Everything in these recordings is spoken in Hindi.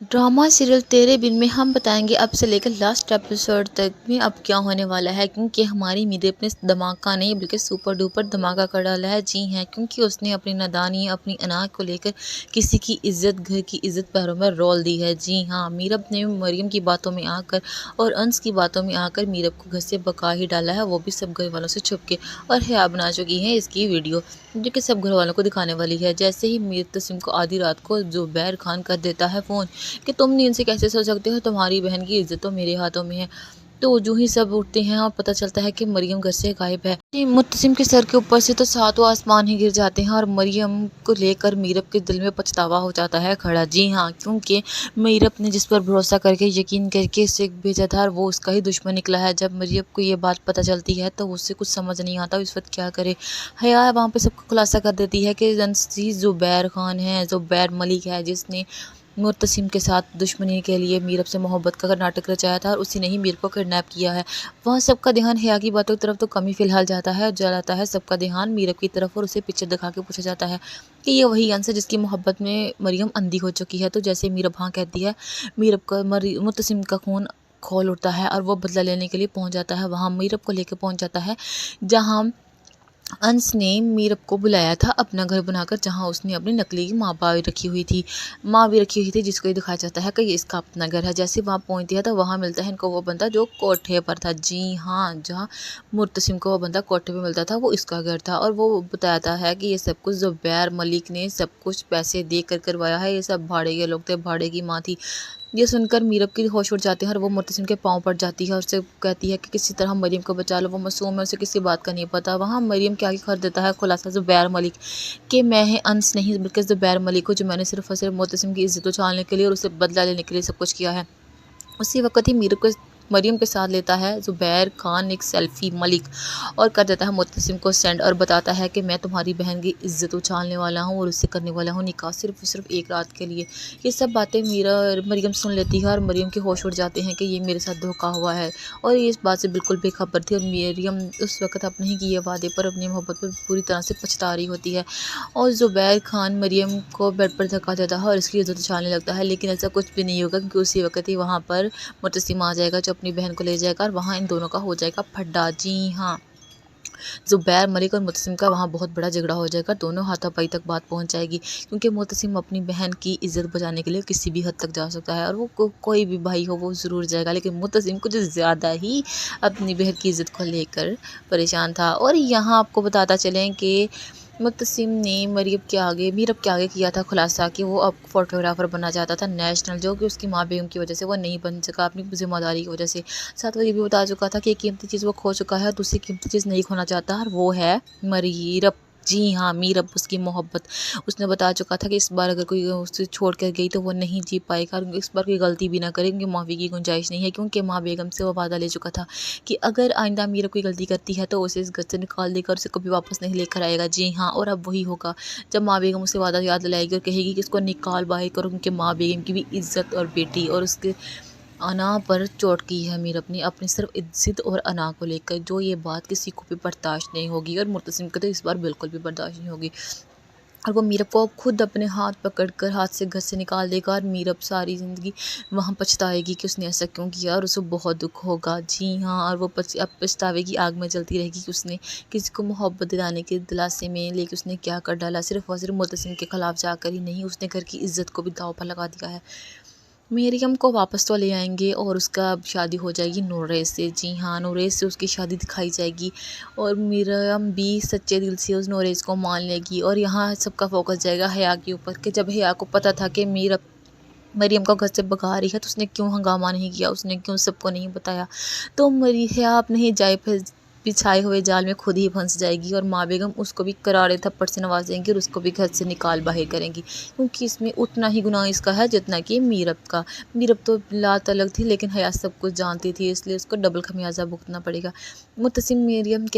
ड्रामा सीरियल तेरे बिन में हम बताएंगे अब से लेकर लास्ट एपिसोड तक में अब क्या होने वाला है, क्योंकि हमारी मीडिया अपने धमाका नहीं बल्कि सुपर डुपर धमाका कर डाला है। जी हैं, क्योंकि उसने अपनी नादानी अपनी अनाज को लेकर किसी की इज्जत, घर की इज्जत पैरों में रोल दी है। जी हाँ, मीरब ने मरियम की बातों में आकर और अंश की बातों में आकर मीरब को घर से बका ही डाला है, वो भी सब घर वालों से छुप के। और है बना चुकी है इसकी वीडियो जो कि सब घर वालों को दिखाने वाली है। जैसे ही मीर तस्लीम को आधी रात को जुबैर खान कर देता है फ़ोन कि तुम नींद से कैसे सो सकते हो, तुम्हारी बहन की इज्जत तो मेरे हाथों में है। तो जो ही सब उठते हैं और पता चलता है कि मरियम घर से गायब है। मुत्तसिम के सर के ऊपर से तो सातों आसमान ही गिर जाते हैं और मरियम को लेकर मीरब के दिल में पछतावा हो जाता है खड़ा। जी हाँ, क्योंकि मीरब ने जिस पर भरोसा करके यकीन करके इसे भेजा था और वो उसका ही दुश्मन निकला है। जब मरियम को ये बात पता चलती है तो उससे कुछ समझ नहीं आता इस वक्त क्या करे। हया वहाँ पे सबको खुलासा कर देती है कि अंसी ज़ुबैर खान है, ज़ुबैर मलिक है, जिसने मुर्तसिम के साथ दुश्मनी के लिए मीरब से मोहब्बत का नाटक रचाया था और उसी ने ही मीर को किडनैप किया है। वहाँ सबका ध्यान हया की बातों की तरफ तो कम ही फिलहाल जाता है और जाता है सबका ध्यान मीरब की तरफ और उसे पिक्चर दिखा के पूछा जाता है कि ये वही अंश है जिसकी मोहब्बत में मरियम अंधी हो चुकी है। तो जैसे मीरब हाँ कहती है, मीरब का मुर्तसिम का खून खोल उठता है और वो बदला लेने के लिए पहुँच जाता है। वहाँ मीरब को लेकर पहुँच जाता है जहाँ अंश ने मीरब को बुलाया था अपना घर बनाकर, जहाँ उसने अपनी नकली माँ भी रखी हुई थी जिसको ये दिखाया जाता है कि ये इसका अपना घर है। जैसे वहाँ पहुँच दिया तो वहाँ मिलता है इनको वो बंदा जो कोठे पर था। जी हाँ, जहाँ मुर्तसिम को वो बंदा कोठे पे मिलता था वो इसका घर था और वो बताता है कि ये सब कुछ ज़ुबैर मलिक ने सब कुछ पैसे दे कर करवाया है, ये सब भाड़े के लोग थे, भाड़े की माँ थी। ये सुनकर मीरब की होश उड़ जाते हैं और वो मुर्तसिम के पाँव पड़ जाती है और उससे कहती है कि किसी तरह मरियम को बचा लो, वो मासूम है, उसे किसी बात का नहीं पता। वहाँ मरियम के आगे कर देता है खुलासा ज़ुबैर मलिक कि मैं है अंश नहीं बल्कि ज़ुबैर मलिक हूँ, जो मैंने सिर्फ और सिर्फ मुर्तसिम की इज्जत उछालने के लिए और उसे बदला लेने के लिए सब कुछ किया है। उसी वक्त ही मीरब को मरियम के साथ लेता है ज़ुबैर खान एक सेल्फ़ी मलिक और कर देता है मुत्तसिम को सेंड और बताता है कि मैं तुम्हारी बहन की इज्जत उछालने वाला हूँ और उससे करने वाला हूँ निकाह, सिर्फ एक रात के लिए। ये सब बातें मरियम सुन लेती है और मरियम के होश उड़ जाते हैं कि ये मेरे साथ धोखा हुआ है और ये इस बात से बिल्कुल बेखबर थी। और मरियम उस वक्त अपने ही किए वादे पर, अपनी मोहब्बत पर पूरी तरह से पछता रही होती है और ज़ुबैर खान मरियम को बेड पर धक्का देता है और इसकी इज्जत उछालने लगता है। लेकिन ऐसा कुछ भी नहीं होगा क्योंकि उसी वक्त ही वहाँ पर मुर्तसिम आ जाएगा जो अपनी बहन को ले जाएगा और वहाँ इन दोनों का हो जाएगा फड्डा। जी हाँ, ज़ुबैर मलिक और मुतसिम का वहाँ बहुत बड़ा झगड़ा हो जाएगा, दोनों हाथापाई तक बात पहुँच जाएगी क्योंकि मुतसिम अपनी बहन की इज्जत बचाने के लिए किसी भी हद तक जा सकता है और वो कोई भी भाई हो वो ज़रूर जाएगा, लेकिन मुतसिम कुछ ज़्यादा ही अपनी बहन की इज्जत को लेकर परेशान था। और यहाँ आपको बताता चलें कि मुत्तसिम ने मीरब के आगे किया था खुलासा कि वो अब फ़ोटोग्राफ़र बनना चाहता था नेशनल, जो कि उसकी माँ बेगम की वजह से वो नहीं बन सका अपनी ज़िम्मेदारी की वजह से। साथ वो ये भी बता चुका था कि एक कीमती चीज़ वो खो चुका है, दूसरी कीमती चीज़ नहीं खोना चाहता और वो है मीरब। जी हाँ, मीरब, उसकी मोहब्बत। उसने बता चुका था कि इस बार अगर कोई उसे छोड़ कर गई तो वो नहीं जी पाएगा, इस बार कोई गलती भी ना करे क्योंकि माफ़ी की गुंजाइश नहीं है, क्योंकि माँ बेगम से वो वादा ले चुका था कि अगर आइंदा मीरब कोई गलती करती है तो उसे इस घर से निकाल देगा और उसे कभी वापस नहीं लेकर आएगा। जी हाँ, और अब वही होगा जब माँ बेगम उसे वादा याद दिलाएगी और कहेगी कि इसको निकाल बाहर करो, क्योंकि माँ बेगम की भी इज्जत और बेटी और उसके अना पर चोट की है मीरब ने अपनी सिर्फ इज्जत और अना को लेकर, जो ये बात किसी को भी बर्दाश्त नहीं होगी और मुर्तसिम को तो इस बार बिल्कुल भी बर्दाश्त नहीं होगी और वो मीरब को खुद अपने हाथ पकड़कर हाथ से घर से निकाल देगा और मीरब सारी ज़िंदगी वहाँ पछताएगी कि उसने ऐसा क्यों किया और उसे बहुत दुख होगा। जी हाँ, और वो अब पछतावे की आग में जलती रहेगी कि उसने किसी को मोहब्बत दिलाने के दिलासे में लेके उसने क्या कर डाला, सिर्फ और सिर्फ मुतसिम के ख़िलाफ़ जाकर ही नहीं, उसने घर की इज्जत को भी दाव पर लगा दिया है। मरियम को वापस तो ले आएंगे और उसका शादी हो जाएगी नूरेश से। जी हाँ, नूरेश से उसकी शादी दिखाई जाएगी और मरियम भी सच्चे दिल से उस नूरेश को मान लेगी और यहाँ सबका फोकस जाएगा हया के ऊपर कि जब हया को पता था कि मरियम को घर से भगा रही है तो उसने क्यों हंगामा नहीं किया, उसने क्यों सबको नहीं बताया। तो हया अपने ही जाए फिर बिछाए हुए जाल में खुद ही फंस जाएगी और माँ बेगम उसको भी करारे थप्पड़ से नवाजेंगी और उसको भी घर से निकाल बाहर करेंगी, क्योंकि इसमें उतना ही गुनाह इसका है जितना कि मीरब का। मीरब तो लात अलग थी लेकिन हया सब कुछ जानती थी, इसलिए उसको डबल खमियाजा भुगतना पड़ेगा। मुतसिम मीरब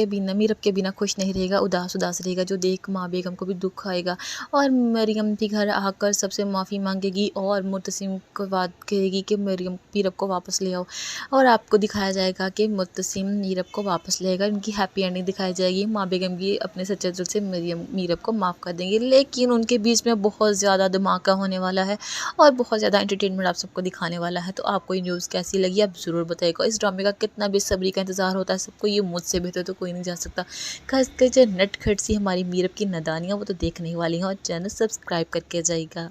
के बिना खुश नहीं रहेगा, उदास उदास रहेगा, जो देख माँ बेगम को भी दुख आएगा और मरियम भी घर आकर सबसे माफ़ी मांगेगी और मुतसिम को बात कहेगी कि मरियम मीरब को वापस ले आओ और आपको दिखाया जाएगा कि मुतसिम मीरब को वापस लेगा जाएगा, इनकी हैप्पी एंडिंग दिखाई जाएगी, माँ बेगम की अपने सच्चे दिल से मीरब को माफ़ कर देंगे। लेकिन उनके बीच में बहुत ज़्यादा धमाका होने वाला है और बहुत ज़्यादा एंटरटेनमेंट आप सबको दिखाने वाला है। तो आपको ये न्यूज़ कैसी लगी आप ज़रूर बताइएगा। इस ड्रामे का कितना बेसब्री का इंतज़ार होता है सबको, ये मुझसे बेहतर तो कोई नहीं जा सकता। खासकर जो नटखट सी हमारी मीरब की नादानियाँ वो तो देखने वाली हैं, और चैनल सब्सक्राइब करके जाइएगा।